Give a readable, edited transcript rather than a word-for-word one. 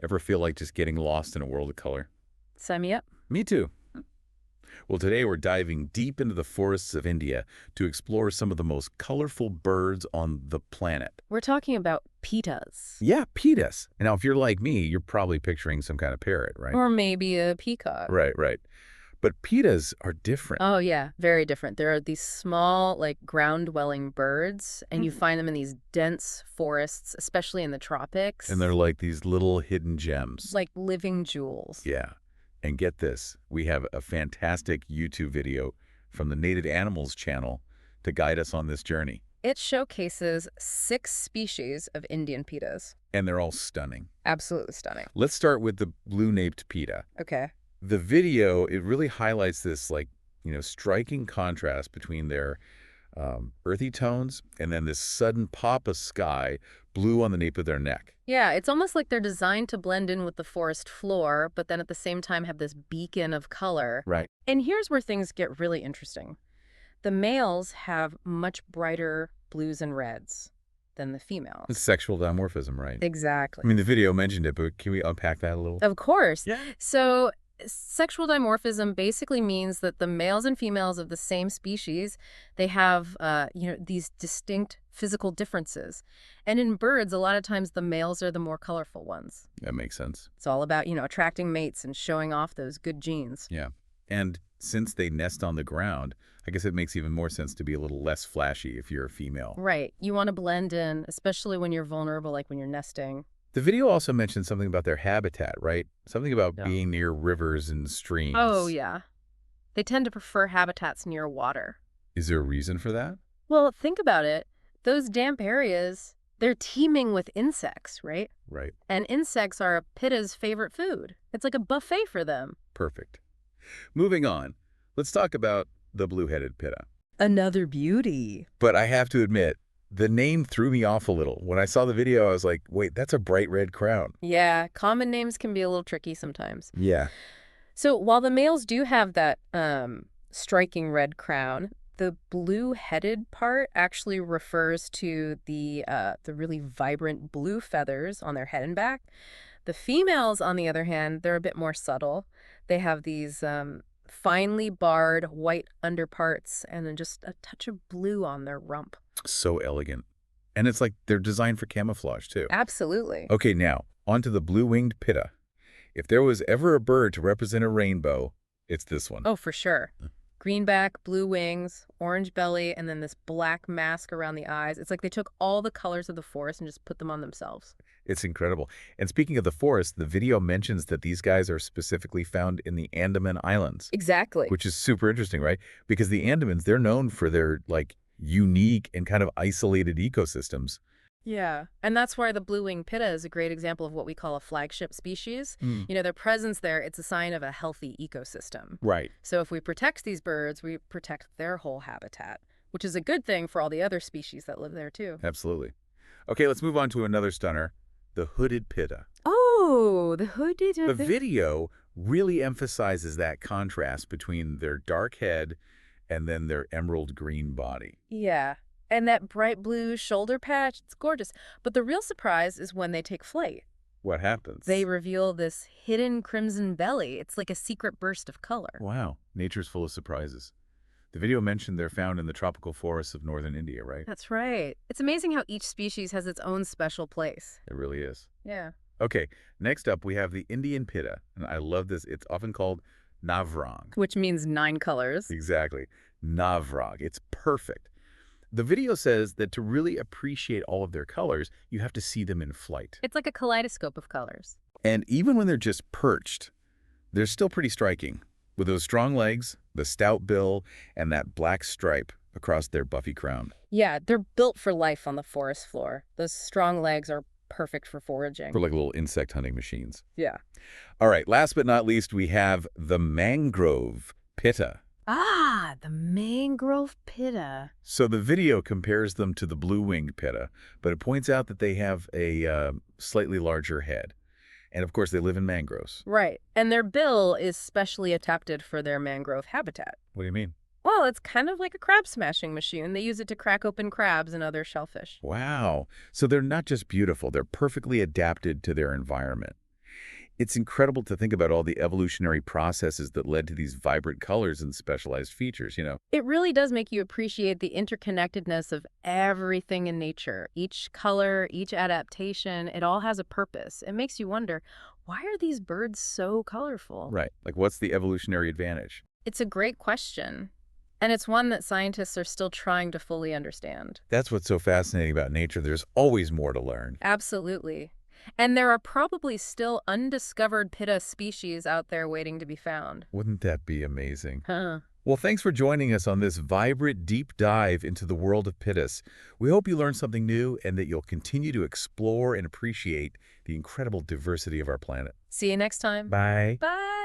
Ever feel like just getting lost in a world of color? Sign me up. Me too. Well, today we're diving deep into the forests of India to explore some of the most colorful birds on the planet. We're talking about pittas. Yeah, Pittas. Now, if you're like me, you're probably picturing some kind of parrot, right? Or maybe a peacock. Right, right. But Pittas are different. Oh, yeah, very different. There are these small, like, ground-dwelling birds, and you find them in these dense forests, especially in the tropics. And they're like these little hidden gems. like living jewels. Yeah. And get this, we have a fantastic YouTube video from the Native Animals channel to guide us on this journey. It showcases 6 species of Indian pittas. And they're all stunning. Absolutely stunning. Let's start with the blue-naped pitta. Okay. The video, it really highlights this, like, striking contrast between their earthy tones and then this sudden pop of sky blue on the nape of their neck. Yeah, it's almost like they're designed to blend in with the forest floor, but then at the same time have this beacon of color. Right. And here's where things get really interesting. The males have much brighter blues and reds than the females. It's sexual dimorphism, right? Exactly. I mean, the video mentioned it, but can we unpack that a little? Of course. Yeah. So sexual dimorphism basically means that the males and females of the same species, they have, these distinct physical differences. And in birds, a lot of times the males are the more colorful ones. That makes sense. It's all about, attracting mates and showing off those good genes. Yeah. And since they nest on the ground, I guess it makes even more sense to be a little less flashy if you're a female. Right. You want to blend in, especially when you're vulnerable, like when you're nesting. The video also mentioned something about their habitat, right? Something about Yeah. being near rivers and streams. Oh, yeah. They tend to prefer habitats near water. Is there a reason for that? Well, think about it. Those damp areas, they're teeming with insects, right? Right. And insects are a pitta's favorite food. It's like a buffet for them. Perfect. Moving on, let's talk about the blue-headed pitta. Another beauty. But I have to admit, the name threw me off a little. When I saw the video, I was like, wait, that's a bright red crown. Yeah, common names can be a little tricky sometimes. Yeah. So while the males do have that striking red crown, the blue-headed part actually refers to the really vibrant blue feathers on their head and back. The females, on the other hand, they're a bit more subtle. They have these finely barred white underparts and then just a touch of blue on their rump. So elegant. And it's like they're designed for camouflage, too. Absolutely. Okay, now, onto the blue-winged pitta. If there was ever a bird to represent a rainbow, it's this one. Oh, for sure. Greenback, blue wings, orange belly, and then this black mask around the eyes. It's like they took all the colors of the forest and just put them on themselves. It's incredible. And speaking of the forest, the video mentions that these guys are specifically found in the Andaman Islands. Exactly. Which is super interesting, right? Because the Andamans, they're known for their, like, unique and kind of isolated ecosystems. Yeah, and that's why the blue-winged pitta is a great example of what we call a flagship species. Their presence there, it's a sign of a healthy ecosystem. Right. So if we protect these birds, we protect their whole habitat, which is a good thing for all the other species that live there, too. Absolutely. Okay, let's move on to another stunner, the hooded pitta. Oh, the hooded... The video really emphasizes that contrast between their dark head and then their emerald green body. Yeah. And that bright blue shoulder patch, it's gorgeous. But the real surprise is when they take flight. What happens? They reveal this hidden crimson belly. It's like a secret burst of color. Wow, nature's full of surprises. The video mentioned they're found in the tropical forests of northern India, right? That's right. It's amazing how each species has its own special place. It really is. Yeah. Okay, next up we have the Indian pitta, and I love this. It's often called navrang. Which means 9 colors. Exactly. Navrang. It's perfect. The video says that to really appreciate all of their colors, you have to see them in flight. It's like a kaleidoscope of colors. And even when they're just perched, they're still pretty striking, with those strong legs, the stout bill, and that black stripe across their buffy crown. Yeah, they're built for life on the forest floor. Those strong legs are perfect for foraging. For like little insect hunting machines. Yeah. All right, last but not least, we have the Mangrove Pitta. Ah, the Mangrove Pitta. So the video compares them to the blue-winged pitta, but it points out that they have a slightly larger head. And of course, they live in mangroves. Right. And their bill is specially adapted for their mangrove habitat. What do you mean? Well, it's kind of like a crab smashing machine. They use it to crack open crabs and other shellfish. Wow. So they're not just beautiful, they're perfectly adapted to their environment. It's incredible to think about all the evolutionary processes that led to these vibrant colors and specialized features. It really does make you appreciate the interconnectedness of everything in nature. Each color, each adaptation, it all has a purpose. It makes you wonder, why are these birds so colorful? Right. Like, what's the evolutionary advantage? It's a great question, and it's one that scientists are still trying to fully understand. That's what's so fascinating about nature. There's always more to learn. Absolutely. And there are probably still undiscovered Pitta species out there waiting to be found. Wouldn't that be amazing? Huh. Well, thanks for joining us on this vibrant, deep dive into the world of Pittas. We hope you learned something new and that you'll continue to explore and appreciate the incredible diversity of our planet. See you next time. Bye. Bye.